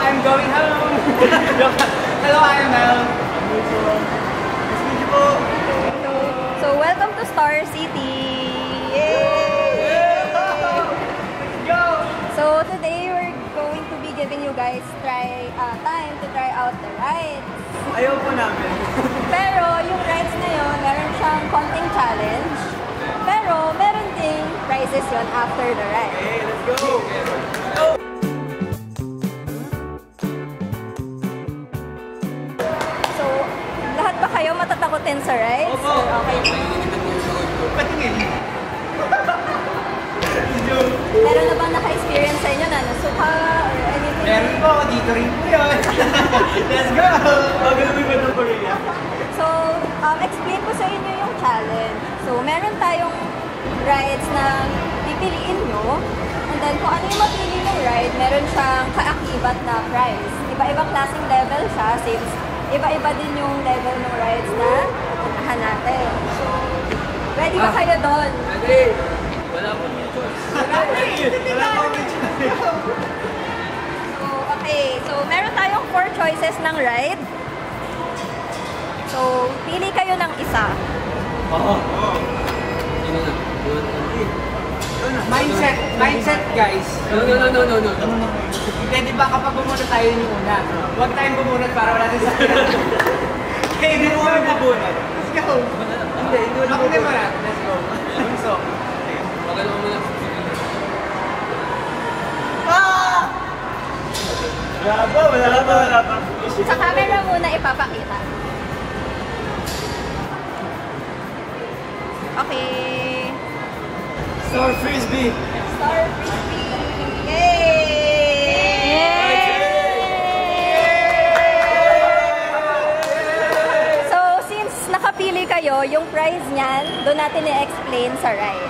I'm going home. Hello, I am Mel. Nice meet you po. So, welcome to Star City. Yay! Go! So, today we're going to be giving you guys time to try out the rides. Ayaw po namin. Pero, yung rides na yun, meron siyang konting challenge. Pero, meron ding prizes yun after the ride. Okay, let's go! Go! So, lahat ba kayo matatakotin sa rides? Opo! Okay. Patingin! Meron na bang naka-experience sa inyo na nasuka or anything? Meron po, dito rin po yun. Let's go! Magaling ba ng Korea? So, explain ko sa inyo yung challenge. So, meron tayong rides na pipiliin nyo. And then, kung ano yung mapili yung ride, meron siyang kaakibat na prize. Iba-ibang klaseng level siya since iba-iba din yung level ng rides na pupuntahan natin. So, ready ba kayo doon? Ready! Wala po yung choice. Wala po yung choice. So, okay. So, meron tayong 4 choices ng ride. So, pili kayo ng isa. Oo. Mindset guys. No. Hindi ba kapag bumunod tayo yung una, huwag tayong bumunod para wala tayo sa akin. Kaya hindi mo kami bubunod. Let's go! Hindi wala ko din mara. Let's go. So, Magano mo lang. wala pa. Sa camera muna ipapakita. Okay. Star Frisbee! Star Frisbee! Yay! So, since nakapili kayo, yung prize niyan, doon natin i-explain sa ride.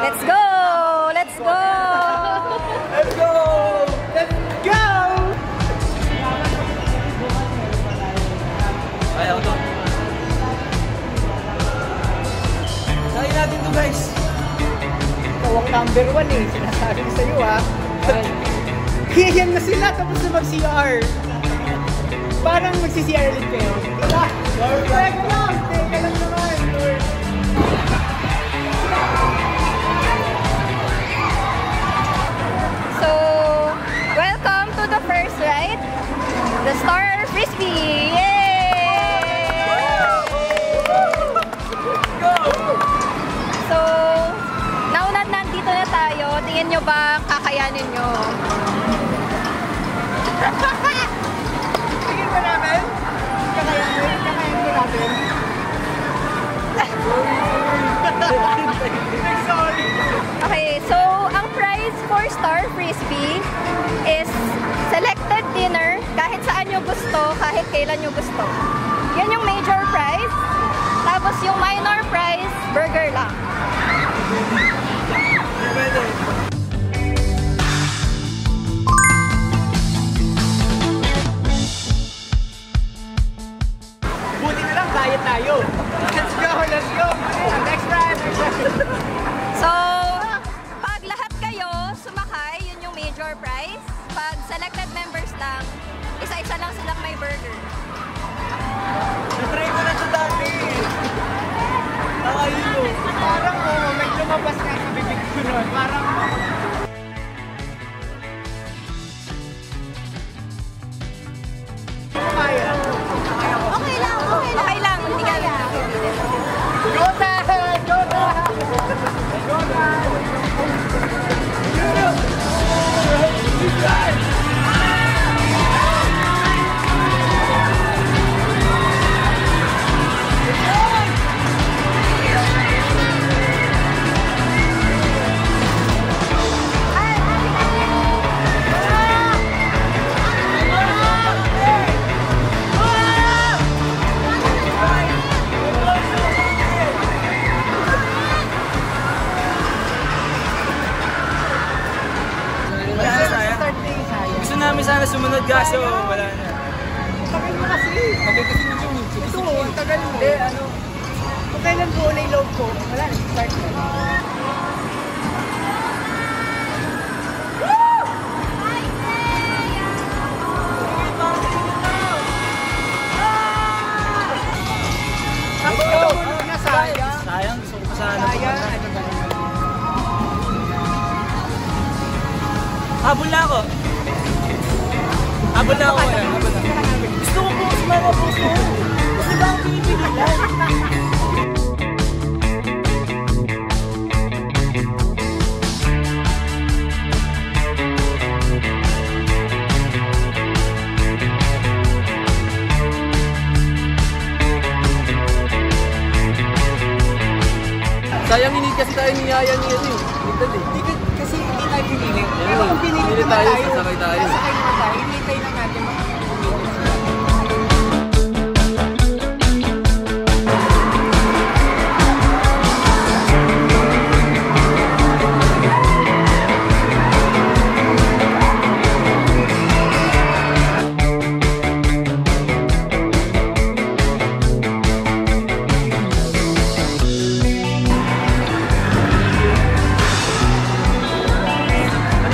Let's go! Let's go! Let's go! Let's go! Ayaw to. Try natin to guys. Kawak number 1 eh. Sinasabi ko sa'yo ha. Hiyan na sila tapos na mag-CR. Parang mag-CR ulit kayo. Teka lang naman. So, welcome to the first ride, the Star Frisbee! Yay! So, now na nandito na tayo, tingin nyo ba kakayanin nyo? Tingin ba namin? Kakayanin natin. Sorry. Okay, so ang prize for Star Frisbee is selected dinner kahit saan nyo gusto, kahit kailan nyo gusto. Yan yung major prize. Tapos yung minor prize, burger lang. Buti na lang, diet tayo. Let's go! Next ride! So, pag lahat kayo sumakay, yun yung major prize. Pag selected members lang, isa-isa lang silang may burger. Na-try ko na ito dati. Nakahilo. Parang may lumabas nga sa bibig ko nun. Parang kaya. Okay lang, hindi ka lang. Go Dad! Go Dad! Go Dad! Gusto namin sana sumunod kaso wala na. Tagal mo kasi. Tagal kasi nito. Ito, ang tagal mo. Hindi, ano. Kung kailan po na yung load ko, wala na, start na. Habol na ako. Habol na ako. Gusto ko po sumama po ko. Kasi ba ang pinipigilan? Sayang hindi kasi tayo niyaya ni ano eh. Kasi hindi tayo pinili. Pero kung pinili Pinili naman tayo, tayo, sasakay tayo. sasakay naman tayo, hinihintay lang natin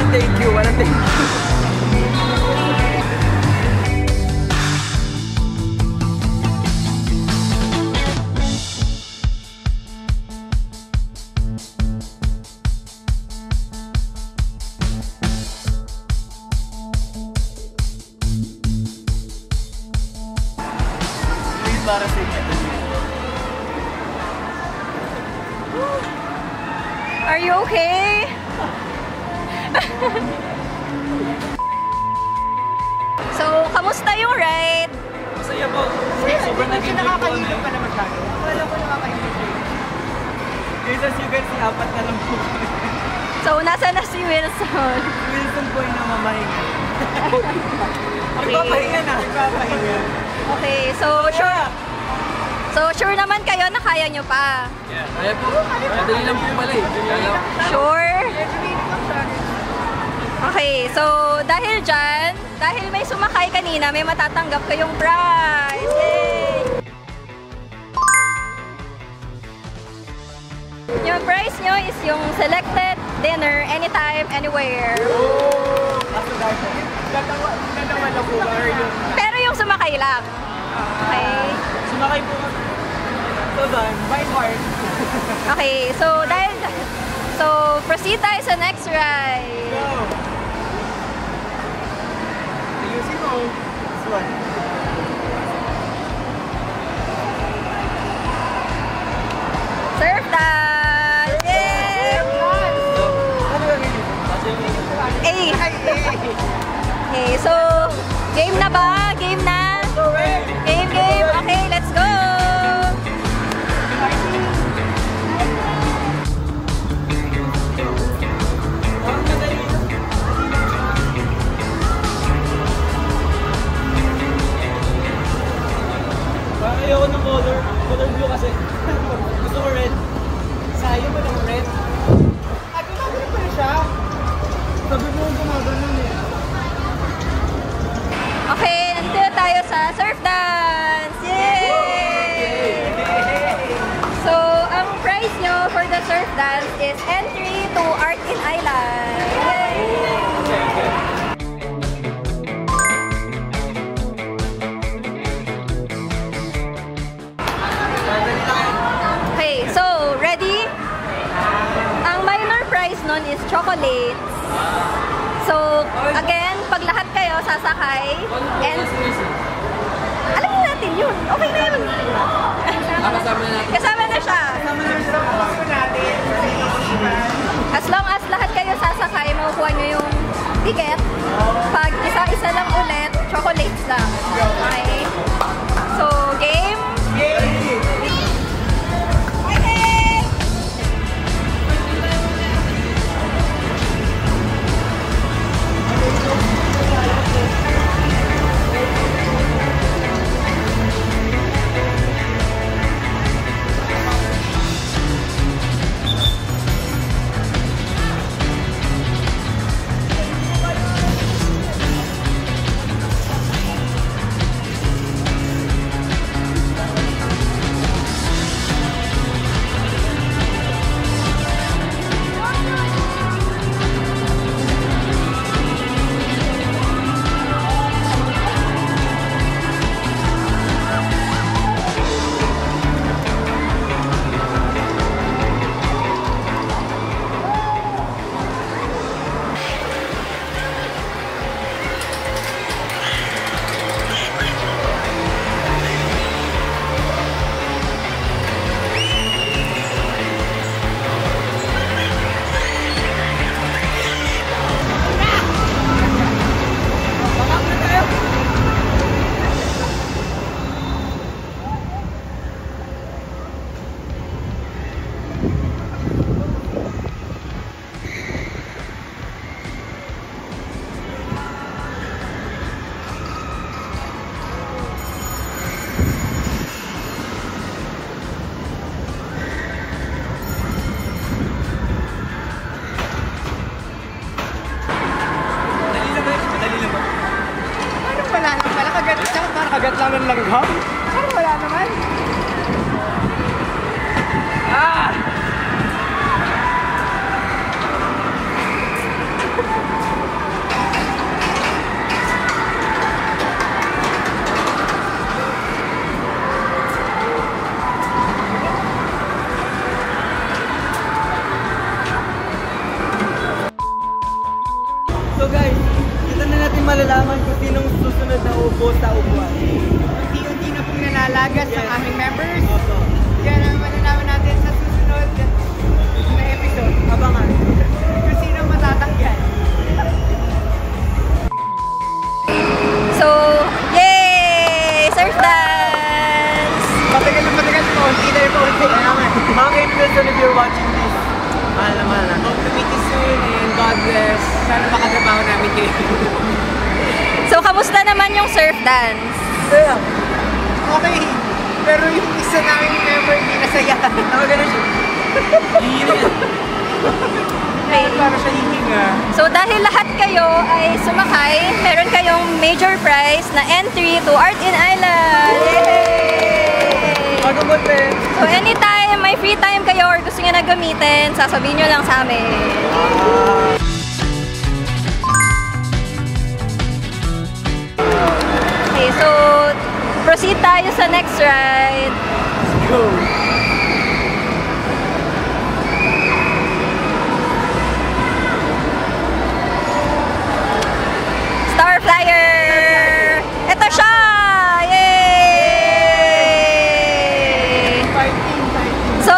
Thank you, walang thank you. Para sa inyo. Are you okay? So, kamusta yung ride? Masaya po. Sobrang Hindi nag-enjoy po nakakainip kami. pa na masyado. Akala ko nakakainip. Guys, as you can see, 4 na lang po. So, nasa na si Wilson? Wilson po yung namamahinga. Okay. Nagpapahinga na. Nagpapahinga. Okay, so sure naman kayo na kaya nyo pa? Kaya po, madali lang po pala eh. Sure? Okay, so dahil dyan, dahil may sumakay kanina, may matatanggap kayong prize! Yay! Yung prize nyo is yung selected dinner anytime, anywhere. Dalawa lang po or yung... Pero yung sumakay lang. Okay? Sumakay po kami. So done. By heart. Okay, so proceed tayo sa next ride. Go! Ayusin mo. This one. Surf dance! Yay! Hey! Okay, so game na ba? Game na? Game! Okay, let's go! Parang ayoko ng color blue kasi. Gusto ko red. Sayang mo ng red. At gumagano pa na siya. Sabi mo gumagano eh. Okay, nandito tayo sa surf dance! Yay! So, ang prize nyo for the surf dance is entry to Art in Island. Yay! Okay, so ready? Ang minor prize nun is chocolates. So, again, pag lahat kayo sasakay, and alam natin yun. Okay na yun. Kasama na natin. Kasama na siya. As long as lahat kayo sasakay, makukuha nyo yung ticket. Pag isa-isa lang ulit, chocolates lang. Okay? So, game? Okay! lang ng langgam. Parang wala naman. Ah! So guys, dito na natin malalaman kung sinong susunod na upo sa upuan. Unti-unti na pong nalalagas ang aming members. Opo. Yan ang malalaman natin sa susunod na episode. Abangan. Kung sino matatangyan. So, yay! Surf dance! Patagal na patagal. Paunti na yung paunti. Mga kaibigan, if you're watching this, mahal na mahal na. Hope to meet you soon and God bless. Sana makatrabaho namin kayo. So, kamusta naman yung surf dance? Kaya, Okay. Pero yung isa namin member hindi nasaya. ako ganun siya. Okay. Para siya hihinga. So, dahil lahat kayo ay sumakay, meron kayong major prize na entry to Art in Island! Yay! Mag-ubutin. So, anytime may free time kayo or gusto nyo na gamitin, sasabihin nyo lang sa amin. Okay, so proceed tayo sa next ride. Go. Star Flyer! Ito siya! Yay! So,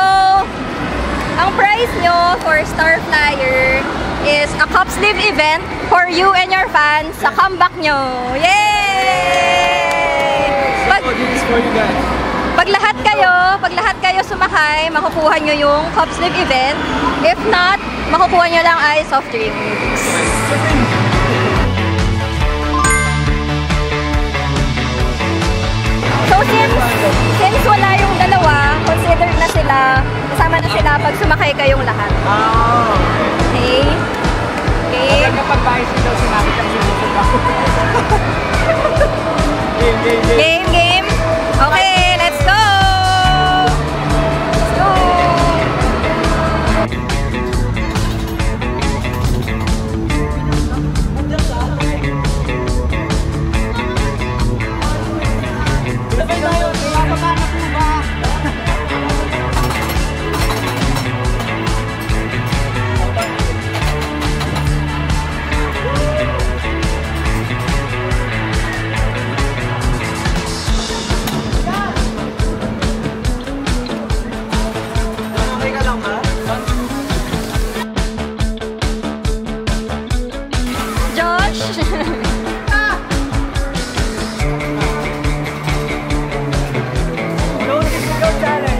ang prize nyo for Star Flyer is a cup sleeve event for you and your fans sa comeback nyo. Yay! This is for you guys. Pag lahat kayo sumakay, makukuha nyo yung cup sleeve event. If not, makukuha nyo lang ay soft drinks. So since wala yung dalawa, considered na sila, kasama na sila pag sumakay kayong lahat. Okay? Okay? Kapag bahay daw sinabi kang sinusog ako. Game, game. Okay, let's go! Let's go! Okay ka lang ba? Josh! Don't go challenge.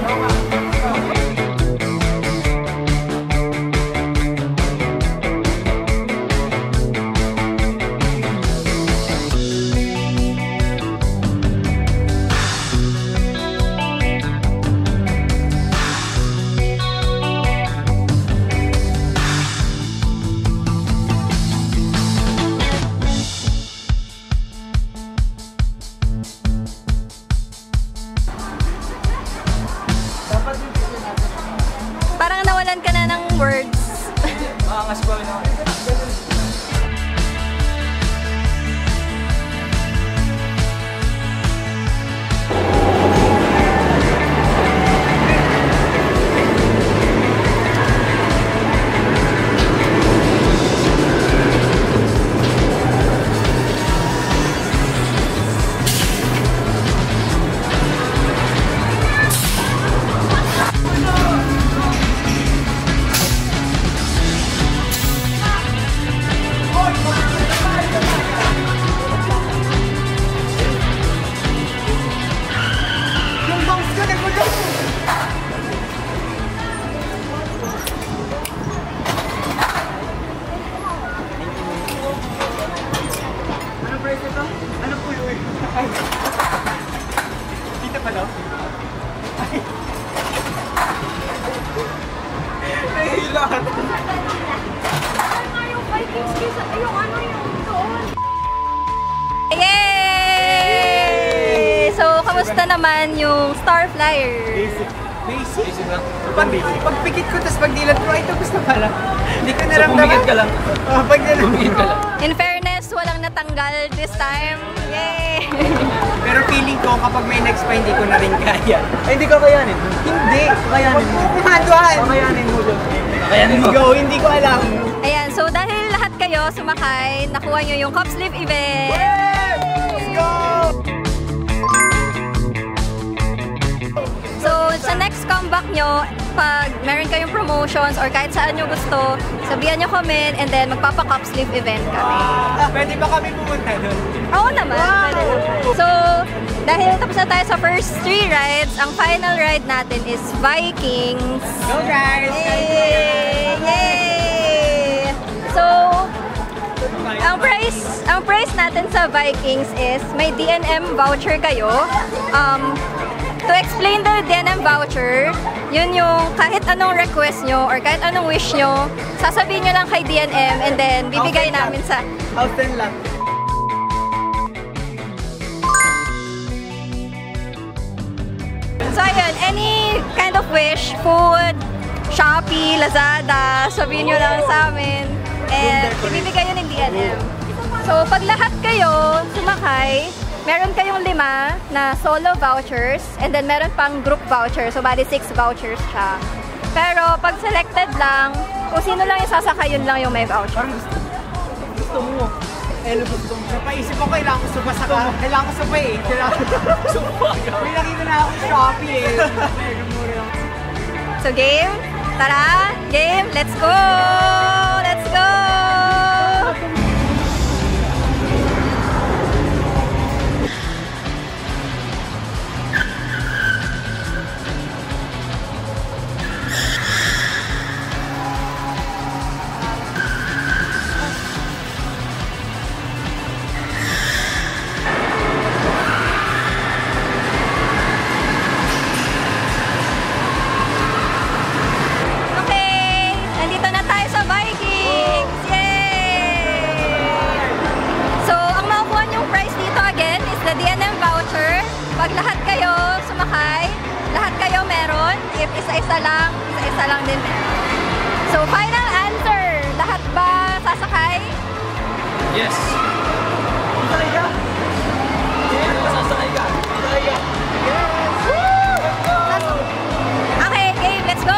Parang nawalan ka na ng words. Maangas pa na. Kamusta naman yung Star Flyer? Basic lang. Pagpikit ko, tapos pagdilat ko, ay, tapos na pala. Hindi ko naramdaman. Pumikit ka lang. Pumikit ka lang. In fairness, walang natanggal this time. Yay! Pero feeling ko, kapag may next pa, hindi ko na rin kaya. Ay, hindi ka kayanin. Hindi. Kakayanin mo. Kumaduhan. Kakayanin mo doon. Kakayanin mo. Let's go, hindi ko alam. Ayan, so dahil lahat kayo sumakay, nakuha nyo yung Cup Sleeve event. Let's go! So, sa next comeback nyo, pag meron kayong promotions or kahit saan nyo gusto, sabihan nyo kami and then magpapa-Cup Sleeve event kami. Pwede ba kami pumunta doon? Oo naman. Pwede naman. So, dahil tapos na tayo sa first 3 rides, ang final ride natin is Vikings. Go guys! Yay! Yay! So, ang price natin sa Vikings is may DNM voucher kayo. To explain the DNM voucher, yun yung kahit anong request nyo or kahit anong wish nyo, sasabihin nyo lang kay DNM and then bibigay namin sa... House and lot. So ayun, any kind of wish, food, Shopee, Lazada, sabihin nyo lang sa amin. And ibibigay yun ng DNM. So pag lahat kayo sumakay, meron kayong 5 na solo vouchers and then meron pang group voucher. So bali 6 vouchers siya. Pero pag selected lang, kung sino lang yung sasakay, yun lang yung may voucher. Gusto mo. Gusto mo. Napaisip ako, kailangan ko suba sa ka. Kailangan ko suba eh. May nakita na ako sa Shopee eh. So game? Tara! Game! Let's go! Let's go! Pag lahat kayo sumakay, lahat kayo meron. If isa-isa lang din meron. So, final answer. Lahat ba sasakay? Yes. Sasakay ka? Sasakay ka? Sasakay ka? Yes! Okay, game. Let's go!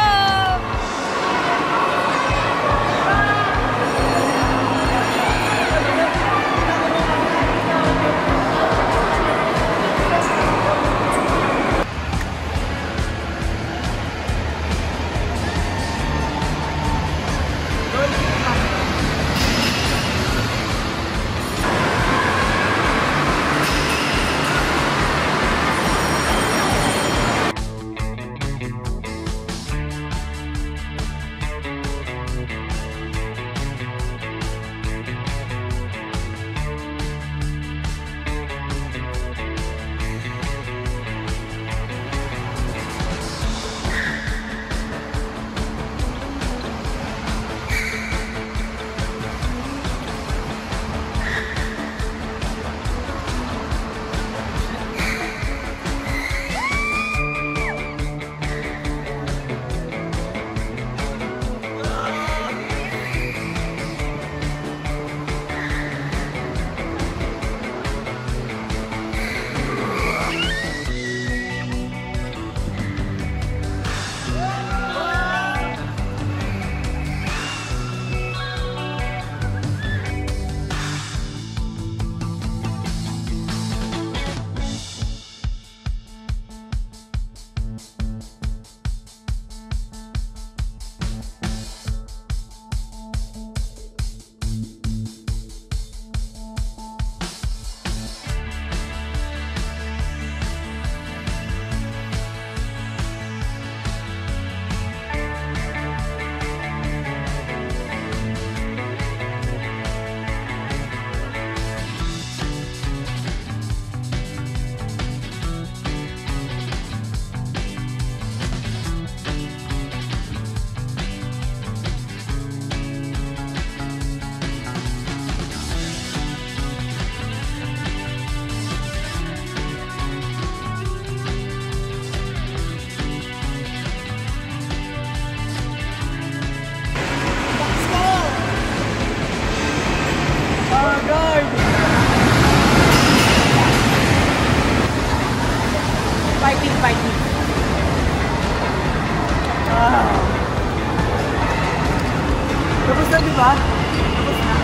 ba? Tapos na.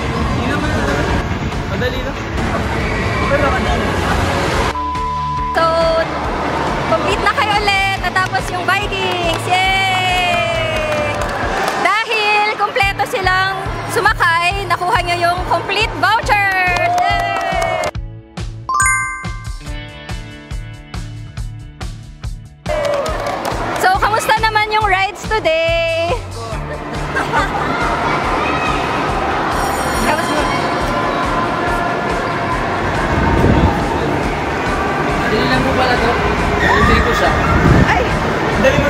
Hindi naman. Madali lang. Pero madali. So, complete na kayo ulit. Natapos yung Vikings. Yay! Dahil kompleto silang sumakay, nakuha nyo yung complete vouchers! Yay! So, kamusta naman yung rides today? Kamusta? Madali lang po pala to. Hindi ko siya. Ay! Dali mo